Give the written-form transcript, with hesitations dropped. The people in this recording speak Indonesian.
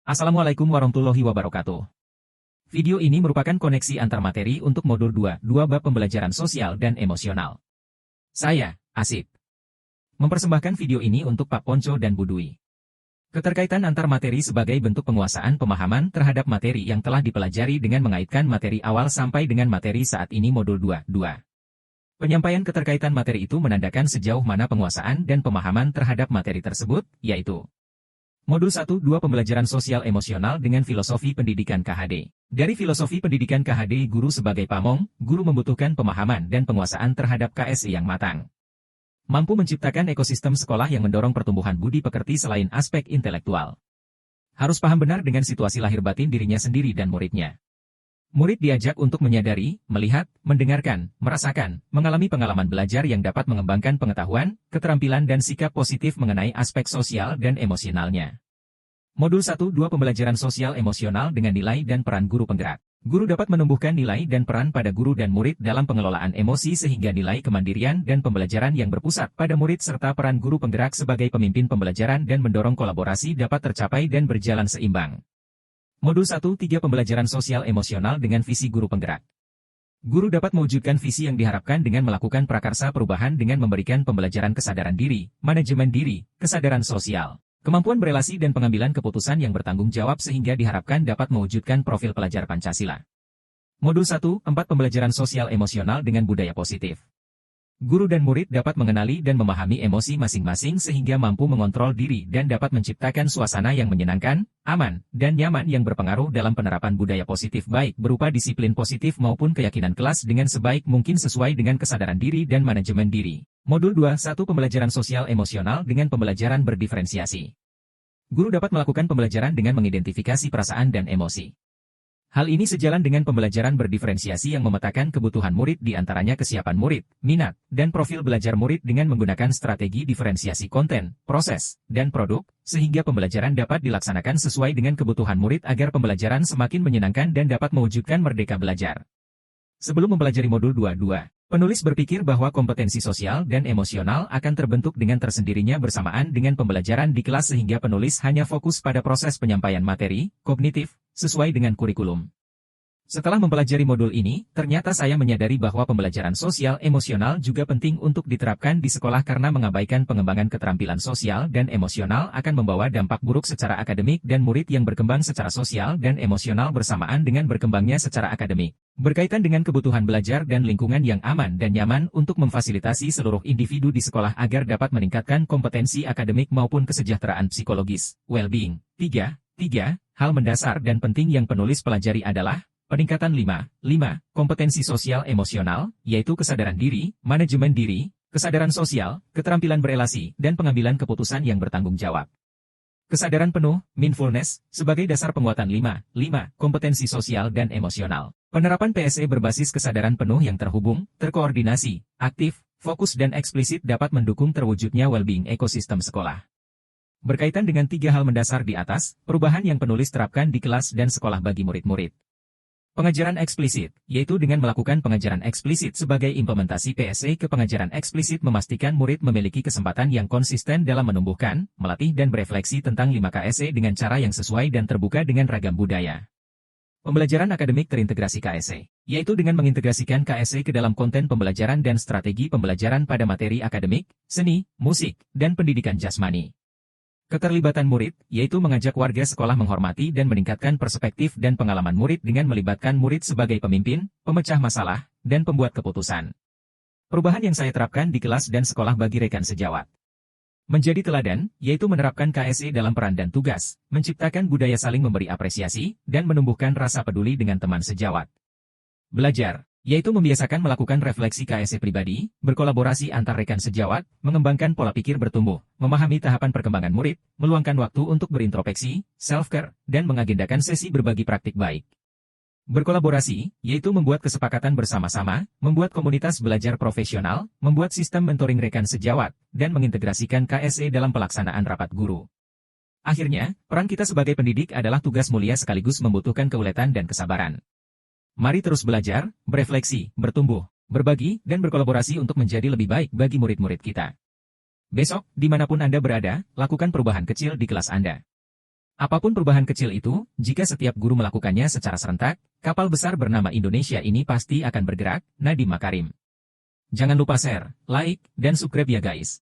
Assalamualaikum warahmatullahi wabarakatuh. Video ini merupakan koneksi antar materi untuk modul 2 bab pembelajaran sosial dan emosional. Saya, Asip, mempersembahkan video ini untuk Pak Ponco dan Bu Dwi. Keterkaitan antar materi sebagai bentuk penguasaan pemahaman terhadap materi yang telah dipelajari dengan mengaitkan materi awal sampai dengan materi saat ini modul 2. Penyampaian keterkaitan materi itu menandakan sejauh mana penguasaan dan pemahaman terhadap materi tersebut, yaitu Modul 1-2 Pembelajaran Sosial Emosional dengan Filosofi Pendidikan KHD. Dari Filosofi Pendidikan KHD, guru sebagai pamong, guru membutuhkan pemahaman dan penguasaan terhadap KSE yang matang. Mampu menciptakan ekosistem sekolah yang mendorong pertumbuhan budi pekerti selain aspek intelektual. Harus paham benar dengan situasi lahir batin dirinya sendiri dan muridnya. Murid diajak untuk menyadari, melihat, mendengarkan, merasakan, mengalami pengalaman belajar yang dapat mengembangkan pengetahuan, keterampilan dan sikap positif mengenai aspek sosial dan emosionalnya. Modul 1-2 Pembelajaran Sosial Emosional dengan nilai dan peran guru penggerak. Guru dapat menumbuhkan nilai dan peran pada guru dan murid dalam pengelolaan emosi sehingga nilai kemandirian dan pembelajaran yang berpusat pada murid serta peran guru penggerak sebagai pemimpin pembelajaran dan mendorong kolaborasi dapat tercapai dan berjalan seimbang. Modul 1-3 Pembelajaran Sosial Emosional dengan Visi Guru Penggerak. Guru dapat mewujudkan visi yang diharapkan dengan melakukan prakarsa perubahan dengan memberikan pembelajaran kesadaran diri, manajemen diri, kesadaran sosial, kemampuan berelasi dan pengambilan keputusan yang bertanggung jawab sehingga diharapkan dapat mewujudkan profil pelajar Pancasila. Modul 1-4 Pembelajaran Sosial Emosional dengan Budaya Positif. Guru dan murid dapat mengenali dan memahami emosi masing-masing sehingga mampu mengontrol diri dan dapat menciptakan suasana yang menyenangkan, aman, dan nyaman yang berpengaruh dalam penerapan budaya positif baik berupa disiplin positif maupun keyakinan kelas dengan sebaik mungkin sesuai dengan kesadaran diri dan manajemen diri. Modul 2-1 Pembelajaran Sosial Emosional dengan Pembelajaran Berdiferensiasi. Guru dapat melakukan pembelajaran dengan mengidentifikasi perasaan dan emosi. Hal ini sejalan dengan pembelajaran berdiferensiasi yang memetakan kebutuhan murid di antaranya kesiapan murid, minat, dan profil belajar murid dengan menggunakan strategi diferensiasi konten, proses, dan produk, sehingga pembelajaran dapat dilaksanakan sesuai dengan kebutuhan murid agar pembelajaran semakin menyenangkan dan dapat mewujudkan merdeka belajar. Sebelum mempelajari modul 2, penulis berpikir bahwa kompetensi sosial dan emosional akan terbentuk dengan tersendirinya bersamaan dengan pembelajaran di kelas sehingga penulis hanya fokus pada proses penyampaian materi, kognitif, sesuai dengan kurikulum. Setelah mempelajari modul ini, ternyata saya menyadari bahwa pembelajaran sosial emosional juga penting untuk diterapkan di sekolah karena mengabaikan pengembangan keterampilan sosial dan emosional akan membawa dampak buruk secara akademik dan murid yang berkembang secara sosial dan emosional bersamaan dengan berkembangnya secara akademik. Berkaitan dengan kebutuhan belajar dan lingkungan yang aman dan nyaman untuk memfasilitasi seluruh individu di sekolah agar dapat meningkatkan kompetensi akademik maupun kesejahteraan psikologis, well-being. 3 hal mendasar dan penting yang penulis pelajari adalah peningkatan 5 kompetensi sosial emosional, yaitu kesadaran diri, manajemen diri, kesadaran sosial, keterampilan berelasi, dan pengambilan keputusan yang bertanggung jawab. Kesadaran penuh, mindfulness, sebagai dasar penguatan 5 kompetensi sosial dan emosional. Penerapan PSE berbasis kesadaran penuh yang terhubung, terkoordinasi, aktif, fokus dan eksplisit dapat mendukung terwujudnya well-being ekosistem sekolah. Berkaitan dengan 3 hal mendasar di atas, perubahan yang penulis terapkan di kelas dan sekolah bagi murid-murid. Pengajaran eksplisit, yaitu dengan melakukan pengajaran eksplisit sebagai implementasi PSE ke pengajaran eksplisit memastikan murid memiliki kesempatan yang konsisten dalam menumbuhkan, melatih dan berefleksi tentang 5 KSE dengan cara yang sesuai dan terbuka dengan ragam budaya. Pembelajaran akademik terintegrasi KSE, yaitu dengan mengintegrasikan KSE ke dalam konten pembelajaran dan strategi pembelajaran pada materi akademik, seni, musik, dan pendidikan jasmani. Keterlibatan murid, yaitu mengajak warga sekolah menghormati dan meningkatkan perspektif dan pengalaman murid dengan melibatkan murid sebagai pemimpin, pemecah masalah, dan pembuat keputusan. Perubahan yang saya terapkan di kelas dan sekolah bagi rekan sejawat. Menjadi teladan, yaitu menerapkan KSE dalam peran dan tugas, menciptakan budaya saling memberi apresiasi, dan menumbuhkan rasa peduli dengan teman sejawat. Belajar, yaitu membiasakan melakukan refleksi KSE pribadi, berkolaborasi antar rekan sejawat, mengembangkan pola pikir bertumbuh, memahami tahapan perkembangan murid, meluangkan waktu untuk berintrospeksi, self-care, dan mengagendakan sesi berbagi praktik baik. Berkolaborasi, yaitu membuat kesepakatan bersama-sama, membuat komunitas belajar profesional, membuat sistem mentoring rekan sejawat, dan mengintegrasikan KSE dalam pelaksanaan rapat guru. Akhirnya, peran kita sebagai pendidik adalah tugas mulia sekaligus membutuhkan keuletan dan kesabaran. Mari terus belajar, berefleksi, bertumbuh, berbagi, dan berkolaborasi untuk menjadi lebih baik bagi murid-murid kita. Besok, dimanapun Anda berada, lakukan perubahan kecil di kelas Anda. Apapun perubahan kecil itu, jika setiap guru melakukannya secara serentak, kapal besar bernama Indonesia ini pasti akan bergerak. Nadiem Makarim. Jangan lupa share, like, dan subscribe ya guys.